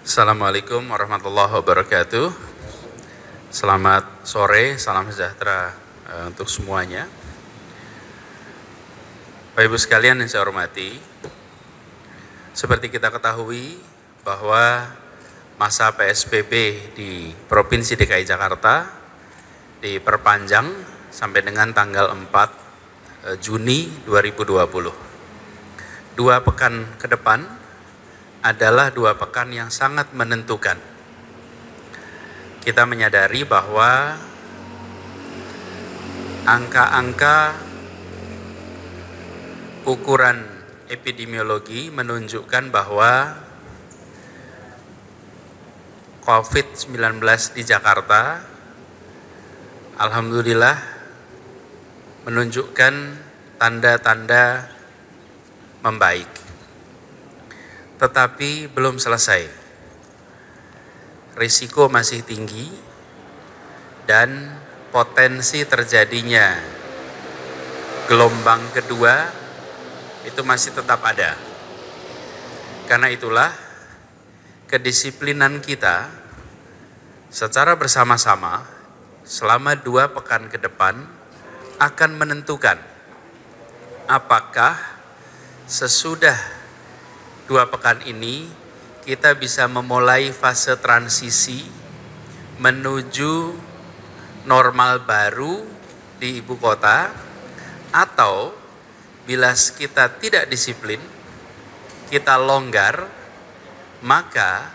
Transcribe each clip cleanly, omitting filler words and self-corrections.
Assalamualaikum warahmatullahi wabarakatuh. Selamat sore, salam sejahtera untuk semuanya. Bapak Ibu sekalian yang saya hormati, seperti kita ketahui bahwa masa PSBB di Provinsi DKI Jakarta diperpanjang sampai dengan tanggal 4 Juni 2020. 2 pekan ke depan adalah 2 pekan yang sangat menentukan. Kita menyadari bahwa angka-angka ukuran epidemiologi menunjukkan bahwa COVID-19 di Jakarta alhamdulillah menunjukkan tanda-tanda membaik. Tetapi belum selesai. Risiko masih tinggi dan potensi terjadinya gelombang kedua itu masih tetap ada. Karena itulah kedisiplinan kita secara bersama-sama selama 2 pekan ke depan akan menentukan apakah sesudah 2 pekan ini kita bisa memulai fase transisi menuju normal baru di ibu kota, atau bila kita tidak disiplin, kita longgar, maka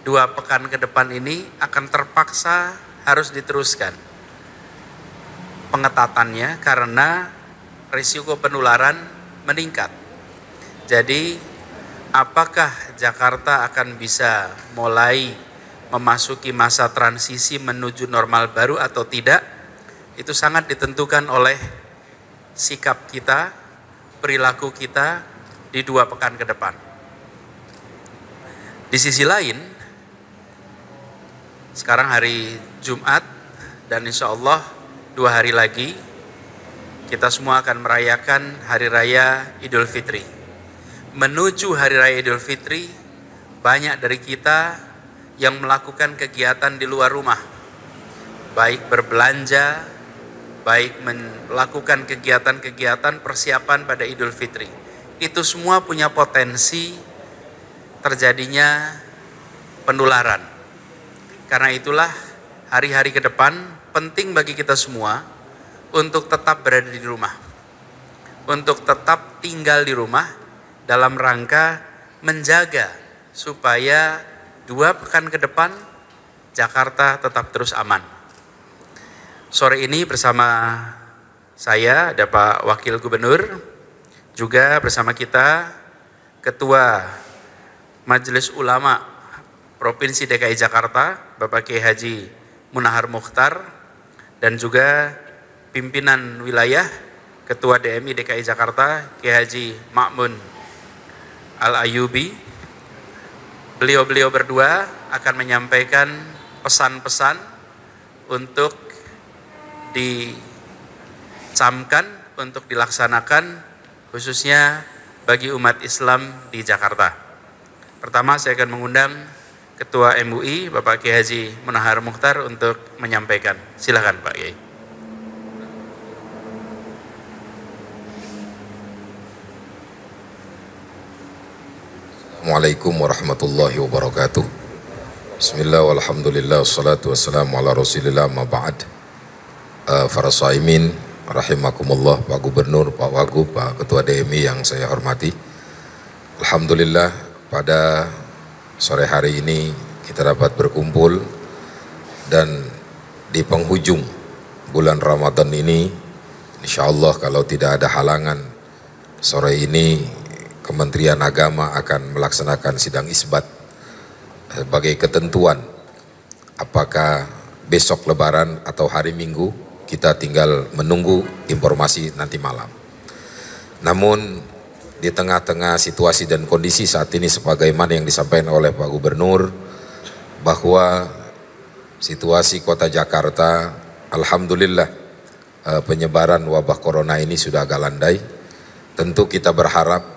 2 pekan ke depan ini akan terpaksa harus diteruskan pengetatannya karena risiko penularan meningkat. Jadi apakah Jakarta akan bisa mulai memasuki masa transisi menuju normal baru atau tidak, itu sangat ditentukan oleh sikap kita, perilaku kita di 2 pekan ke depan. Di sisi lain, sekarang hari Jumat dan insya Allah 2 hari lagi kita semua akan merayakan Hari Raya Idul Fitri. Menuju Hari Raya Idul Fitri, banyak dari kita yang melakukan kegiatan di luar rumah, baik berbelanja, baik melakukan kegiatan-kegiatan persiapan pada Idul Fitri. Itu semua punya potensi terjadinya penularan. Karena itulah hari-hari ke depan penting bagi kita semua untuk tetap berada di rumah, untuk tetap tinggal di rumah, dalam rangka menjaga supaya 2 pekan ke depan Jakarta tetap terus aman. Sore ini bersama saya ada Pak Wakil Gubernur, juga bersama kita Ketua Majelis Ulama Provinsi DKI Jakarta Bapak Kiai Haji Munahar Mukhtar, dan juga pimpinan wilayah Ketua DMI DKI Jakarta Kiai Haji Ma'mun Al-Ayubi. Beliau-beliau berdua akan menyampaikan pesan-pesan untuk dicamkan, untuk dilaksanakan khususnya bagi umat Islam di Jakarta. Pertama saya akan mengundang Ketua MUI Bapak Kiai Haji Munahar Mukhtar untuk menyampaikan. Silakan Pak Kiai. Assalamualaikum warahmatullahi wabarakatuh. Bismillah walhamdulillah wassalatu wassalamu ala rasulillah ma ba'd. Para shaimin rahimakumullah, Pak Gubernur, Pak Wagub, Pak Ketua DMI yang saya hormati. Alhamdulillah pada sore hari ini kita dapat berkumpul, dan di penghujung bulan Ramadan ini insyaallah kalau tidak ada halangan, sore ini Kementerian Agama akan melaksanakan sidang isbat sebagai ketentuan apakah besok Lebaran atau hari Minggu. Kita tinggal menunggu informasi nanti malam. Namun di tengah-tengah situasi dan kondisi saat ini sebagaimana yang disampaikan oleh Pak Gubernur, bahwa situasi Kota Jakarta alhamdulillah penyebaran wabah corona ini sudah agak landai. Tentu kita berharap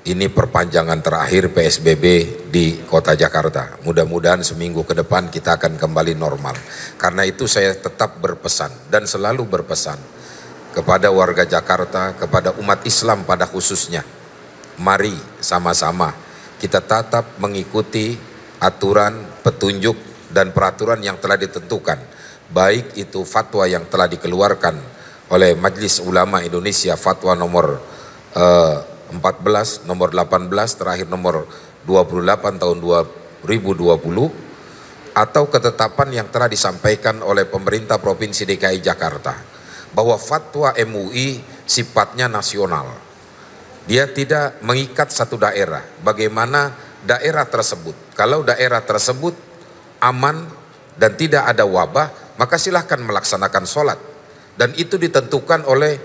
ini perpanjangan terakhir PSBB di Kota Jakarta. Mudah-mudahan seminggu ke depan kita akan kembali normal. Karena itu saya tetap berpesan dan selalu berpesan kepada warga Jakarta, kepada umat Islam pada khususnya. Mari sama-sama kita tetap mengikuti aturan, petunjuk, dan peraturan yang telah ditentukan. Baik itu fatwa yang telah dikeluarkan oleh Majelis Ulama Indonesia, fatwa nomor 14, nomor 18, terakhir nomor 28 tahun 2020, atau ketetapan yang telah disampaikan oleh pemerintah Provinsi DKI Jakarta, bahwa fatwa MUI sifatnya nasional. Dia tidak mengikat satu daerah. Bagaimana daerah tersebut, kalau daerah tersebut aman dan tidak ada wabah, maka silahkan melaksanakan sholat. Dan itu ditentukan oleh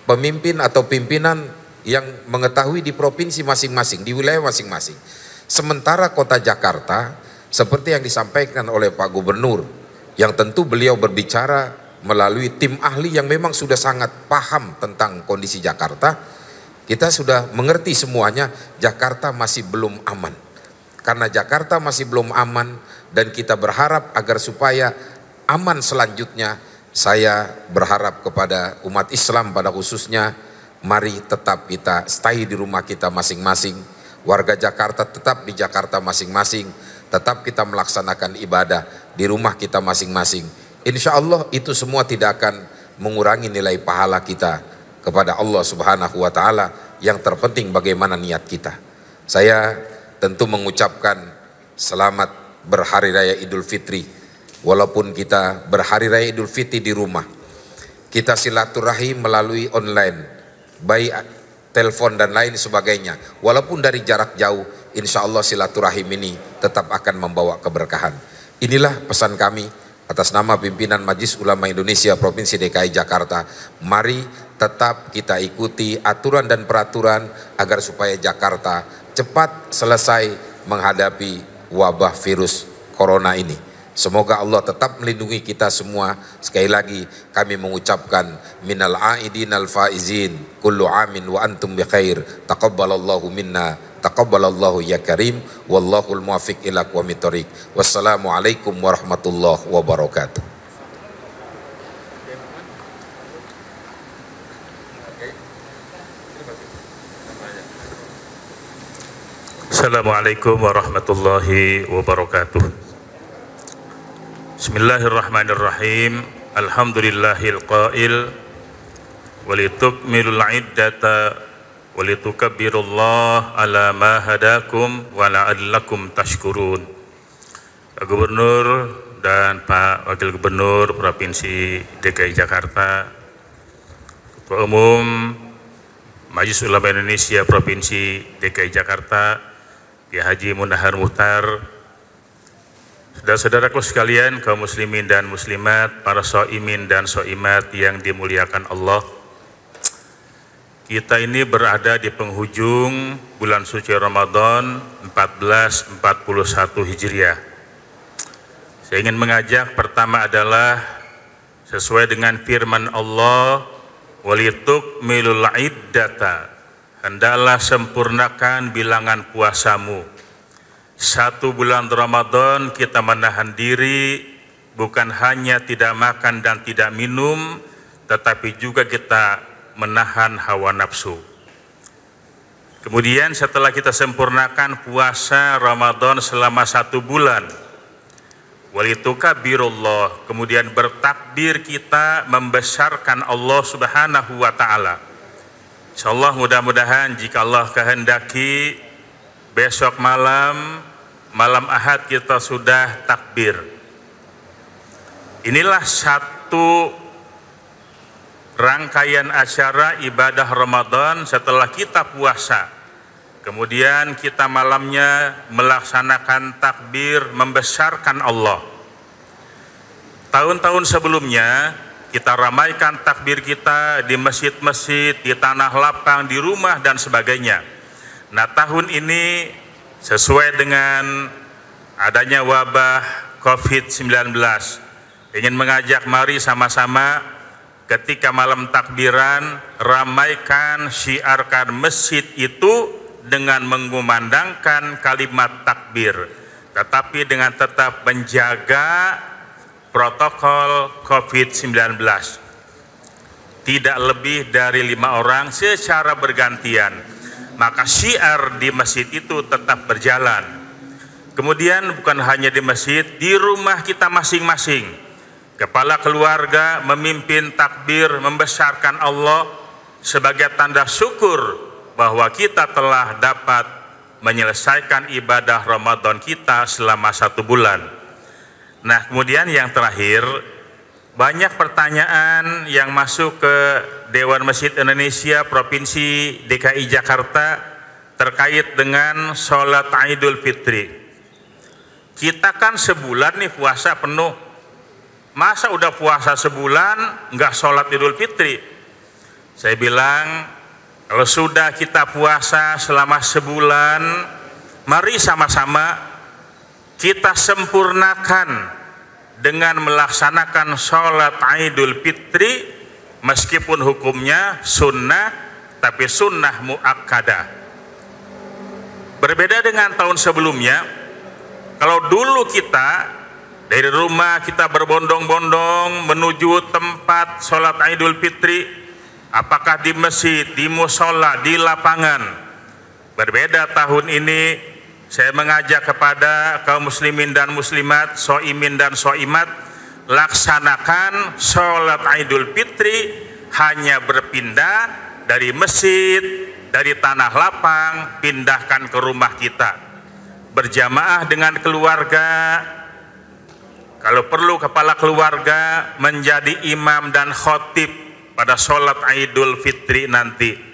pemimpin atau pimpinan yang mengetahui di provinsi masing-masing, di wilayah masing-masing. Sementara Kota Jakarta, seperti yang disampaikan oleh Pak Gubernur, yang tentu beliau berbicara melalui tim ahli yang memang sudah sangat paham tentang kondisi Jakarta, kita sudah mengerti semuanya, Jakarta masih belum aman. Karena Jakarta masih belum aman dan kita berharap agar supaya aman selanjutnya, saya berharap kepada umat Islam pada khususnya, mari tetap kita stay di rumah kita masing-masing. Warga Jakarta tetap di Jakarta masing-masing, tetap kita melaksanakan ibadah di rumah kita masing-masing. Insya Allah itu semua tidak akan mengurangi nilai pahala kita kepada Allah Subhanahu wa Ta'ala. Yang terpenting bagaimana niat kita. Saya tentu mengucapkan selamat berhari raya Idul Fitri. Walaupun kita berhari raya Idul Fitri di rumah, kita silaturahim melalui online, baik telepon dan lain sebagainya. Walaupun dari jarak jauh, insya Allah silaturahim ini tetap akan membawa keberkahan. Inilah pesan kami atas nama pimpinan Majelis Ulama Indonesia Provinsi DKI Jakarta. Mari tetap kita ikuti aturan dan peraturan agar supaya Jakarta cepat selesai menghadapi wabah virus corona ini. Semoga Allah tetap melindungi kita semua. Sekali lagi kami mengucapkan minal aidin al faizin kullu amin wa antum bi khair. Taqabbalallahu minna taqabbalallahu ya karim. Wallahul muwaffiq ila aqwamit thoriq. Wassalamualaikum warahmatullahi wabarakatuh. Assalamualaikum warahmatullahi wabarakatuh. Bismillahirrahmanirrahim. Alhamdulillahil qail walitukmilul iddata walitukabbirullaha ala ma hadakum wa la'allakum tashkurun. Pak Gubernur dan Pak Wakil Gubernur Provinsi DKI Jakarta, Ketua Umum Majelis Ulama Indonesia Provinsi DKI Jakarta, Kiai Haji Munahar Muhtar, saudara-saudaraku sekalian, kaum muslimin dan muslimat, para shaimin dan shaimat yang dimuliakan Allah. Kita ini berada di penghujung bulan suci Ramadan 1441 Hijriah. Saya ingin mengajak pertama adalah sesuai dengan firman Allah, walitukmilul iddata, hendaklah sempurnakan bilangan puasamu. 1 bulan Ramadan kita menahan diri, bukan hanya tidak makan dan tidak minum, tetapi juga kita menahan hawa nafsu. Kemudian setelah kita sempurnakan puasa Ramadan selama 1 bulan, walitukabirullah, kemudian bertakbir kita membesarkan Allah Subhanahu wa Ta'ala. Insyaallah mudah-mudahan jika Allah kehendaki besok malam Ahad kita sudah takbir. Inilah satu rangkaian acara ibadah Ramadan setelah kita puasa. Kemudian kita malamnya melaksanakan takbir membesarkan Allah. Tahun-tahun sebelumnya kita ramaikan takbir kita di masjid-masjid, di tanah lapang, di rumah dan sebagainya. Nah, tahun ini sesuai dengan adanya wabah COVID-19, ingin mengajak mari sama-sama ketika malam takbiran ramaikan, syiarkan masjid itu dengan mengumandangkan kalimat takbir, tetapi dengan tetap menjaga protokol COVID-19. Tidak lebih dari 5 orang secara bergantian, maka syiar di masjid itu tetap berjalan. Kemudian bukan hanya di masjid, di rumah kita masing-masing, kepala keluarga memimpin takbir membesarkan Allah sebagai tanda syukur bahwa kita telah dapat menyelesaikan ibadah Ramadan kita selama 1 bulan. Nah, kemudian yang terakhir, banyak pertanyaan yang masuk ke Dewan Masjid Indonesia Provinsi DKI Jakarta terkait dengan sholat Idul Fitri. Kita kan sebulan nih puasa penuh, masa udah puasa sebulan nggak sholat Idul Fitri? Saya bilang, kalau sudah kita puasa selama sebulan, mari sama-sama kita sempurnakan dengan melaksanakan sholat Idul Fitri, meskipun hukumnya sunnah, tapi sunnah muakkadah. Berbeda dengan tahun sebelumnya, kalau dulu kita dari rumah kita berbondong-bondong menuju tempat sholat Idul Fitri, apakah di masjid, di musola, di lapangan. Berbeda tahun ini, saya mengajak kepada kaum muslimin dan muslimat, soimin dan soimat, laksanakan sholat Idul Fitri hanya berpindah dari masjid, dari tanah lapang, pindahkan ke rumah kita. Berjamaah dengan keluarga, kalau perlu kepala keluarga menjadi imam dan khotib pada sholat Idul Fitri nanti.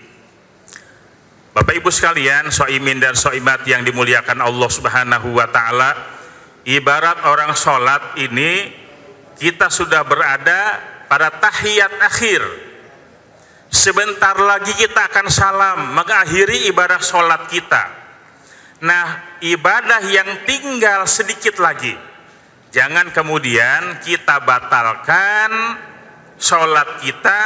Bapak Ibu sekalian, soimin dan soimat yang dimuliakan Allah Subhanahu wa Ta'ala, ibarat orang sholat ini, kita sudah berada pada tahiyat akhir. Sebentar lagi kita akan salam, mengakhiri ibadah sholat kita. Nah, ibadah yang tinggal sedikit lagi, jangan kemudian kita batalkan sholat kita,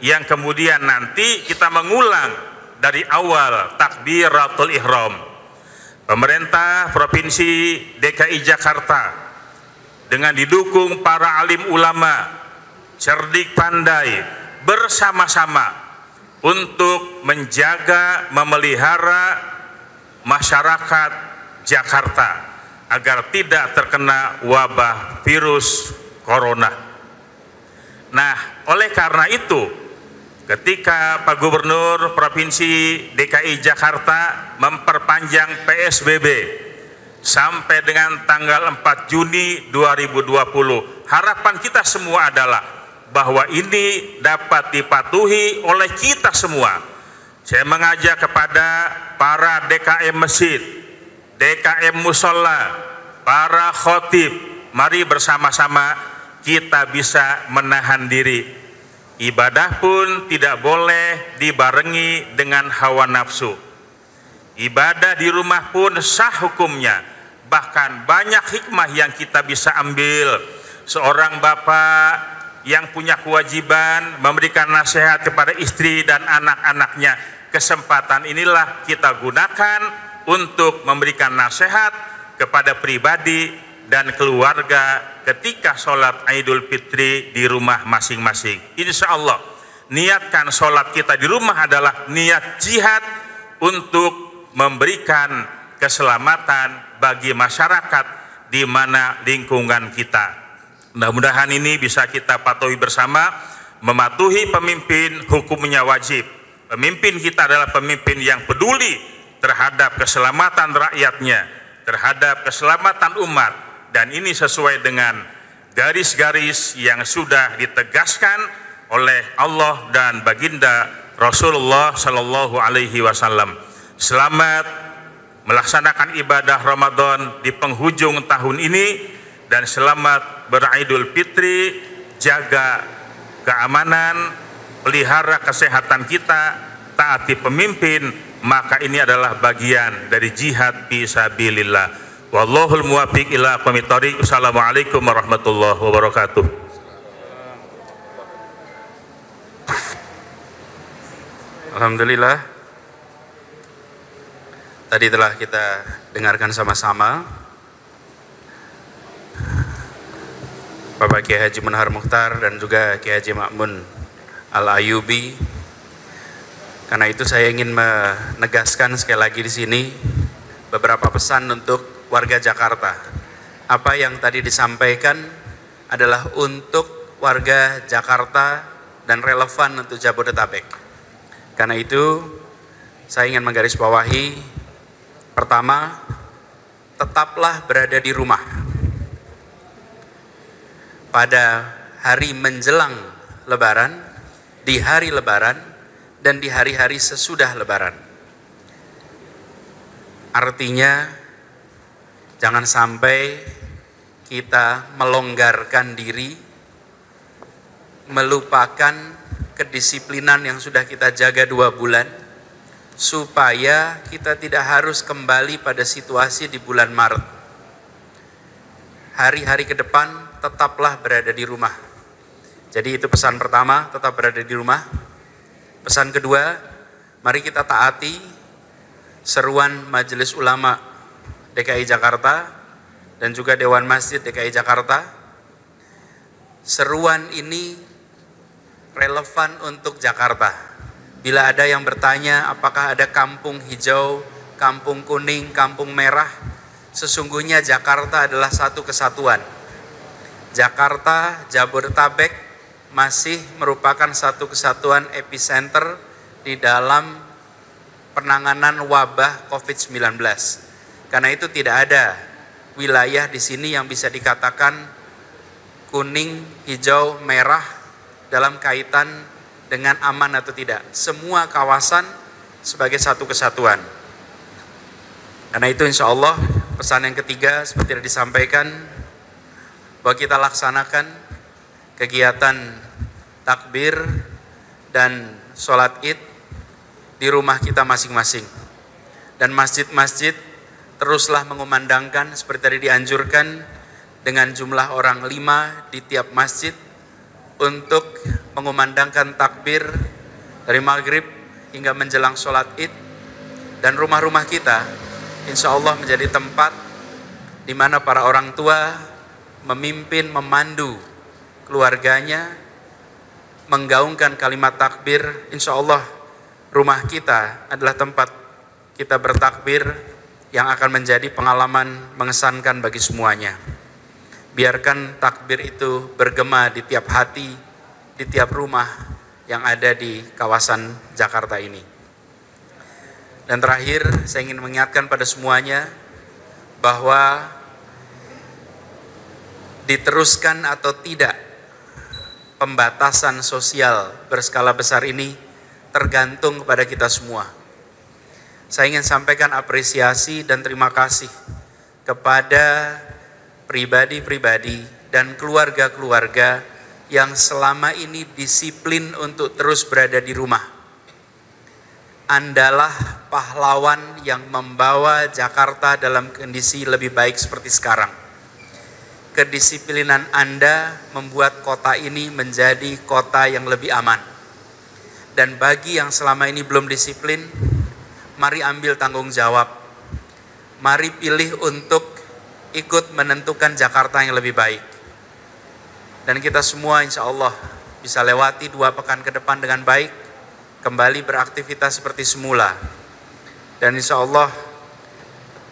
yang kemudian nanti kita mengulang dari awal takbiratul ihram. Pemerintah Provinsi DKI Jakarta dengan didukung para alim ulama cerdik pandai bersama-sama untuk menjaga, memelihara masyarakat Jakarta agar tidak terkena wabah virus corona. Nah, oleh karena itu, ketika Pak Gubernur Provinsi DKI Jakarta memperpanjang PSBB sampai dengan tanggal 4 Juni 2020, harapan kita semua adalah bahwa ini dapat dipatuhi oleh kita semua. Saya mengajak kepada para DKM masjid, DKM musola, para khotib, mari bersama-sama kita bisa menahan diri. Ibadah pun tidak boleh dibarengi dengan hawa nafsu. Ibadah di rumah pun sah hukumnya. Bahkan banyak hikmah yang kita bisa ambil. Seorang bapak yang punya kewajiban memberikan nasihat kepada istri dan anak-anaknya. Kesempatan inilah kita gunakan untuk memberikan nasihat kepada pribadi dan keluarga ketika sholat Idul Fitri di rumah masing-masing. Insya Allah, niatkan sholat kita di rumah adalah niat jihad untuk memberikan keselamatan bagi masyarakat di mana lingkungan kita. Mudah-mudahan ini bisa kita patuhi bersama. Mematuhi pemimpin hukumnya wajib. Pemimpin kita adalah pemimpin yang peduli terhadap keselamatan rakyatnya, terhadap keselamatan umat. Dan ini sesuai dengan garis-garis yang sudah ditegaskan oleh Allah dan baginda Rasulullah Shallallahu Alaihi Wasallam. Selamat melaksanakan ibadah Ramadan di penghujung tahun ini, dan selamat beridul fitri. Jaga keamanan, pelihara kesehatan kita, taati pemimpin, maka ini adalah bagian dari jihad fisabilillah. Wallahul muwaffiq ila aqwamit thoriq. Assalamualaikum warahmatullahi wabarakatuh. Alhamdulillah. tadi telah kita dengarkan sama-sama Bapak Kiai Haji Munahar Mukhtar dan juga Kiai Haji Ma'mun Al-Ayubi. Karena itu saya ingin menegaskan sekali lagi di sini beberapa pesan untuk warga Jakarta. Apa yang tadi disampaikan adalah untuk warga Jakarta dan relevan untuk Jabodetabek. Karena itu saya ingin menggarisbawahi, pertama, tetaplah berada di rumah pada hari menjelang Lebaran, di hari Lebaran, dan di hari-hari sesudah Lebaran. Artinya, jangan sampai kita melonggarkan diri, melupakan kedisiplinan yang sudah kita jaga 2 bulan, supaya kita tidak harus kembali pada situasi di bulan Maret. Hari-hari ke depan tetaplah berada di rumah. Jadi itu pesan pertama, tetap berada di rumah. Pesan kedua, mari kita taati seruan Majelis Ulama DKI Jakarta dan juga Dewan Masjid DKI Jakarta. Seruan ini relevan untuk Jakarta. Bila ada yang bertanya apakah ada kampung hijau, kampung kuning, kampung merah, sesungguhnya Jakarta adalah satu kesatuan. Jakarta, Jabodetabek masih merupakan satu kesatuan epicenter di dalam penanganan wabah COVID-19. Karena itu tidak ada wilayah di sini yang bisa dikatakan kuning, hijau, merah dalam kaitan dengan aman atau tidak. Semua kawasan sebagai satu kesatuan. Karena itu insya Allah pesan yang ketiga seperti yang disampaikan, bahwa kita laksanakan kegiatan takbir dan sholat id di rumah kita masing-masing. Dan masjid-masjid teruslah mengumandangkan seperti tadi dianjurkan dengan jumlah orang 5 di tiap masjid untuk mengumandangkan takbir dari maghrib hingga menjelang sholat id. Dan rumah-rumah kita insya Allah menjadi tempat di mana para orang tua memimpin, memandu keluarganya, menggaungkan kalimat takbir. Insya Allah rumah kita adalah tempat kita bertakbir yang akan menjadi pengalaman mengesankan bagi semuanya. Biarkan takbir itu bergema di tiap hati, di tiap rumah yang ada di kawasan Jakarta ini. Dan terakhir, saya ingin mengingatkan pada semuanya bahwa diteruskan atau tidak pembatasan sosial berskala besar ini tergantung kepada kita semua. Saya ingin sampaikan apresiasi dan terima kasih kepada pribadi-pribadi dan keluarga-keluarga yang selama ini disiplin untuk terus berada di rumah. Andalah pahlawan yang membawa Jakarta dalam kondisi lebih baik seperti sekarang. Kedisiplinan Anda membuat kota ini menjadi kota yang lebih aman. Dan bagi yang selama ini belum disiplin, mari ambil tanggung jawab. Mari pilih untuk ikut menentukan Jakarta yang lebih baik. Dan kita semua insya Allah bisa lewati 2 pekan ke depan dengan baik, kembali beraktivitas seperti semula. Dan insya Allah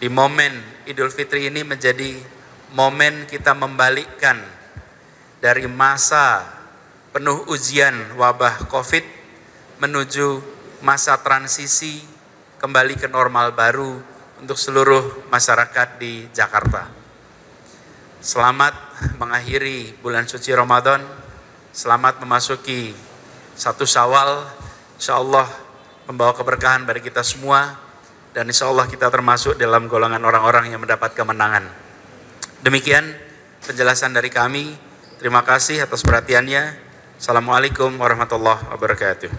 di momen Idul Fitri ini menjadi momen kita membalikkan dari masa penuh ujian wabah COVID menuju masa transisi kembali ke normal baru untuk seluruh masyarakat di Jakarta. Selamat mengakhiri bulan suci Ramadan, selamat memasuki 1 Syawal, insya Allah membawa keberkahan bagi kita semua, dan insya Allah kita termasuk dalam golongan orang-orang yang mendapat kemenangan. Demikian penjelasan dari kami. Terima kasih atas perhatiannya. Assalamualaikum warahmatullahi wabarakatuh.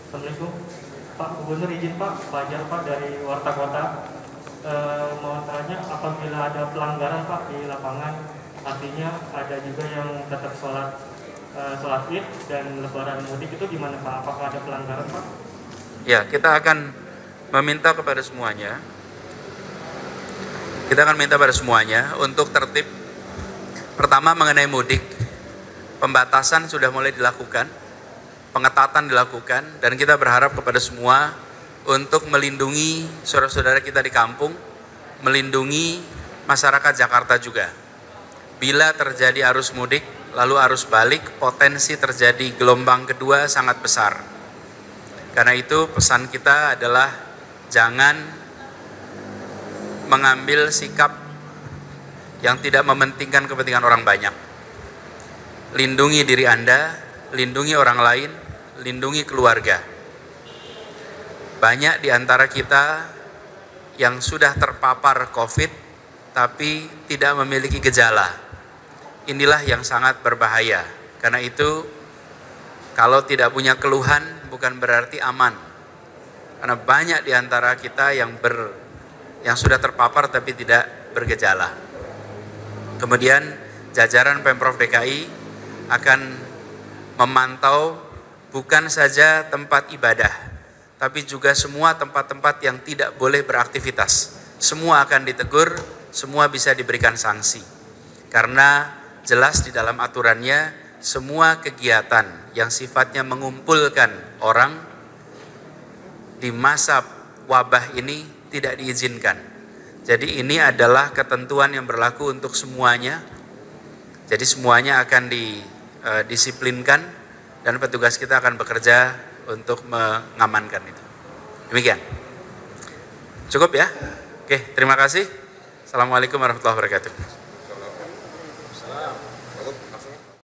Assalamualaikum Pak Gubernur, izin Pak, Fajar Pak dari Warta Kota. Mau tanya, apabila ada pelanggaran Pak di lapangan, artinya ada juga yang tetap sholat sholat id dan lebaran mudik itu gimana Pak? Apakah ada pelanggaran Pak? Ya, kita akan meminta kepada semuanya. Kita akan minta pada semuanya untuk tertib. Pertama mengenai mudik, pembatasan sudah mulai dilakukan, pengetatan dilakukan, dan kita berharap kepada semua untuk melindungi saudara-saudara kita di kampung, melindungi masyarakat Jakarta juga. Bila terjadi arus mudik, lalu arus balik, potensi terjadi gelombang kedua sangat besar. Karena itu pesan kita adalah jangan mengambil sikap yang tidak mementingkan kepentingan orang banyak. Lindungi diri Anda, lindungi orang lain, lindungi keluarga. Banyak di antara kita yang sudah terpapar COVID tapi tidak memiliki gejala. Inilah yang sangat berbahaya. Karena itu kalau tidak punya keluhan bukan berarti aman. Karena banyak di antara kita yang sudah terpapar tapi tidak bergejala. Kemudian jajaran Pemprov DKI akan memantau bukan saja tempat ibadah, tapi juga semua tempat-tempat yang tidak boleh beraktivitas. Semua akan ditegur, semua bisa diberikan sanksi. Karena jelas di dalam aturannya, semua kegiatan yang sifatnya mengumpulkan orang di masa wabah ini tidak diizinkan. Jadi ini adalah ketentuan yang berlaku untuk semuanya. Jadi semuanya akan didisiplinkan dan petugas kita akan bekerja untuk mengamankan itu. Demikian. Cukup ya? Oke, terima kasih. Assalamualaikum warahmatullahi wabarakatuh.